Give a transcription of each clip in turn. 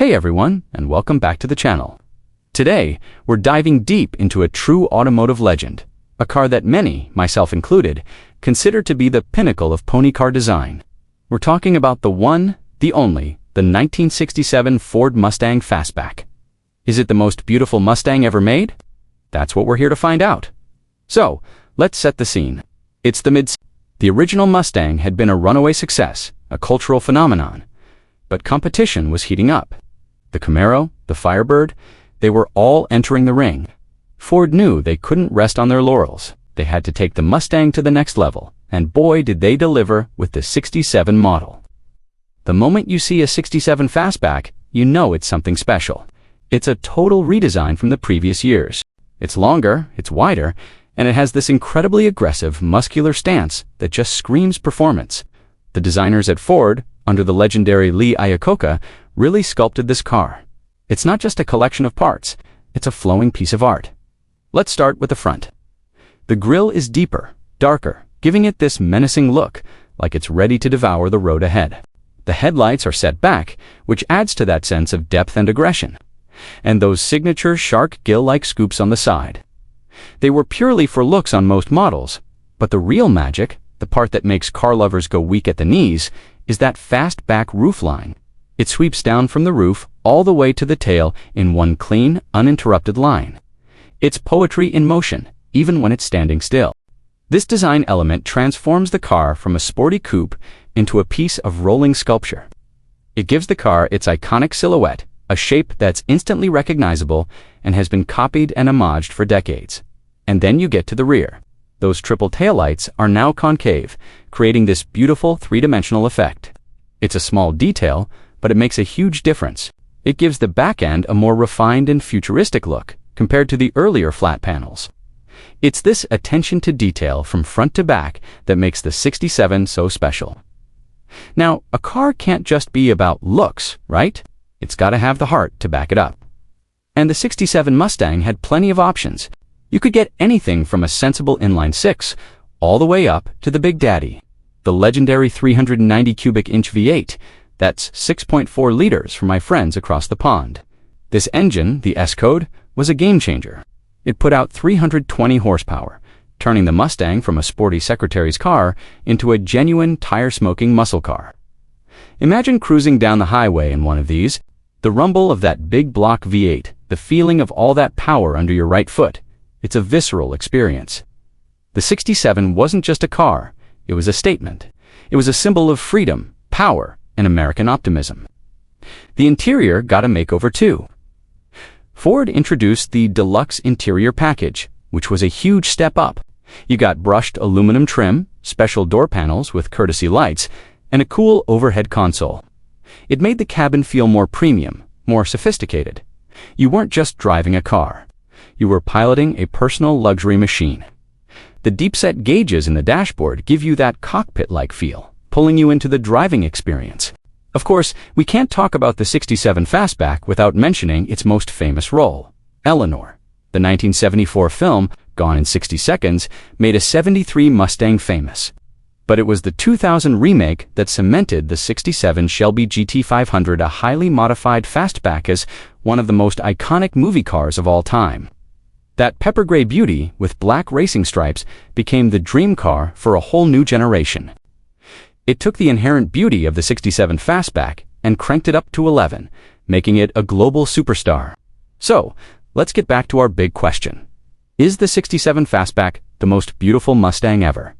Hey everyone, and welcome back to the channel. Today, we're diving deep into a true automotive legend, a car that many, myself included, consider to be the pinnacle of pony car design. We're talking about the one, the only, the 1967 Ford Mustang Fastback. Is it the most beautiful Mustang ever made? That's what we're here to find out. So, let's set the scene. It's the mid-. The original Mustang had been a runaway success, a cultural phenomenon. But competition was heating up. The Camaro, the Firebird, they were all entering the ring. Ford knew they couldn't rest on their laurels. They had to take the Mustang to the next level, and boy did they deliver with the 67 model. The moment you see a 67 Fastback, you know it's something special. It's a total redesign from the previous years. It's longer, it's wider, and it has this incredibly aggressive, muscular stance that just screams performance. The designers at Ford, under the legendary Lee Iacocca, really sculpted this car. It's not just a collection of parts, it's a flowing piece of art. Let's start with the front. The grille is deeper, darker, giving it this menacing look, like it's ready to devour the road ahead. The headlights are set back, which adds to that sense of depth and aggression. And those signature shark gill-like scoops on the side. They were purely for looks on most models, but the real magic, the part that makes car lovers go weak at the knees, is that fastback roofline. It sweeps down from the roof all the way to the tail in one clean, uninterrupted line. It's poetry in motion, even when it's standing still. This design element transforms the car from a sporty coupe into a piece of rolling sculpture. It gives the car its iconic silhouette, a shape that's instantly recognizable and has been copied and homaged for decades. And then you get to the rear. Those triple taillights are now concave, creating this beautiful three-dimensional effect. It's a small detail, but it makes a huge difference. It gives the back end a more refined and futuristic look compared to the earlier flat panels. It's this attention to detail from front to back that makes the 67 so special. Now, a car can't just be about looks, right? It's got to have the heart to back it up. And the 67 Mustang had plenty of options. You could get anything from a sensible inline-six all the way up to the Big Daddy, the legendary 390 cubic inch V8. That's 6.4 liters for my friends across the pond. This engine, the S-Code, was a game-changer. It put out 320 horsepower, turning the Mustang from a sporty secretary's car into a genuine tire-smoking muscle car. Imagine cruising down the highway in one of these. The rumble of that big block V8, the feeling of all that power under your right foot. It's a visceral experience. The 67 wasn't just a car, it was a statement. It was a symbol of freedom, power, and American optimism. The interior got a makeover too. Ford introduced the Deluxe Interior Package, which was a huge step up. You got brushed aluminum trim, special door panels with courtesy lights, and a cool overhead console. It made the cabin feel more premium, more sophisticated. You weren't just driving a car. You were piloting a personal luxury machine. The deep-set gauges in the dashboard give you that cockpit-like feel, pulling you into the driving experience. Of course, we can't talk about the 67 Fastback without mentioning its most famous role, Eleanor. The 1974 film, Gone in 60 Seconds, made a 73 Mustang famous. But it was the 2000 remake that cemented the 67 Shelby GT500, a highly modified fastback, as one of the most iconic movie cars of all time. That pepper gray beauty with black racing stripes became the dream car for a whole new generation. It took the inherent beauty of the 67 Fastback and cranked it up to 11, making it a global superstar. So, let's get back to our big question. Is the 67 Fastback the most beautiful Mustang ever?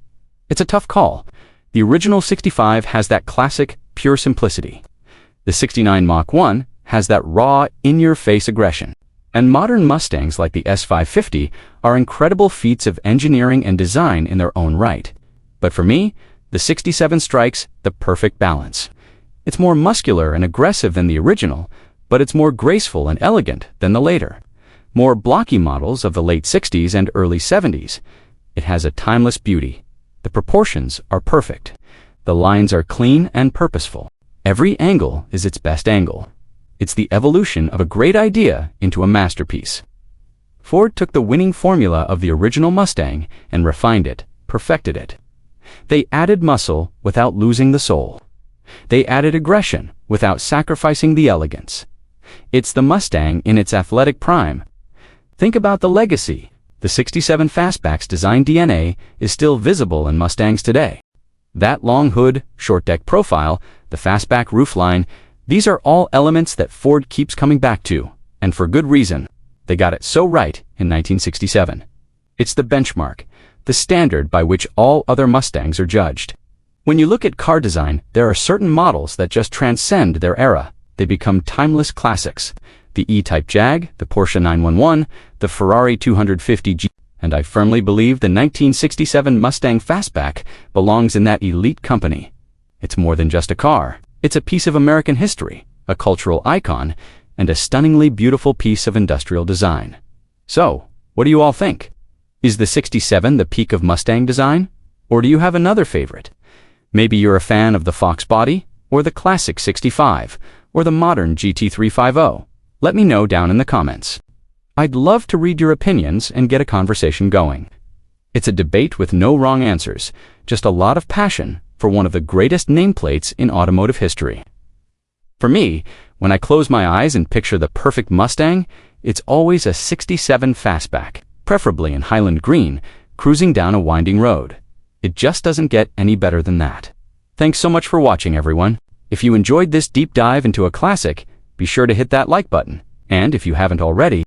It's a tough call. The original 65 has that classic, pure simplicity. The 69 Mach 1 has that raw, in-your-face aggression. And modern Mustangs like the S550 are incredible feats of engineering and design in their own right. But for me, the 67 strikes the perfect balance. It's more muscular and aggressive than the original, but it's more graceful and elegant than the later. More blocky models of the late 60s and early 70s. It has a timeless beauty. The proportions are perfect. The lines are clean and purposeful. Every angle is its best angle. It's the evolution of a great idea into a masterpiece. Ford took the winning formula of the original Mustang and refined it, perfected it. They added muscle without losing the soul. They added aggression without sacrificing the elegance. It's the Mustang in its athletic prime. Think about the legacy. The 67 Fastback's design DNA is still visible in Mustangs today. That long hood, short deck profile, the Fastback roofline, these are all elements that Ford keeps coming back to, and for good reason. They got it so right in 1967. It's the benchmark, the standard by which all other Mustangs are judged. When you look at car design, there are certain models that just transcend their era. They become timeless classics. The E-Type Jag, the Porsche 911, the Ferrari 250G, and I firmly believe the 1967 Mustang Fastback belongs in that elite company. It's more than just a car. It's a piece of American history, a cultural icon, and a stunningly beautiful piece of industrial design. So, what do you all think? Is the 67 the peak of Mustang design? Or do you have another favorite? Maybe you're a fan of the Fox body, or the classic 65, or the modern GT350. Let me know down in the comments. I'd love to read your opinions and get a conversation going. It's a debate with no wrong answers, just a lot of passion for one of the greatest nameplates in automotive history. For me, when I close my eyes and picture the perfect Mustang, it's always a 67 Fastback, preferably in Highland Green, cruising down a winding road. It just doesn't get any better than that. Thanks so much for watching, everyone. If you enjoyed this deep dive into a classic, be sure to hit that like button. And if you haven't already,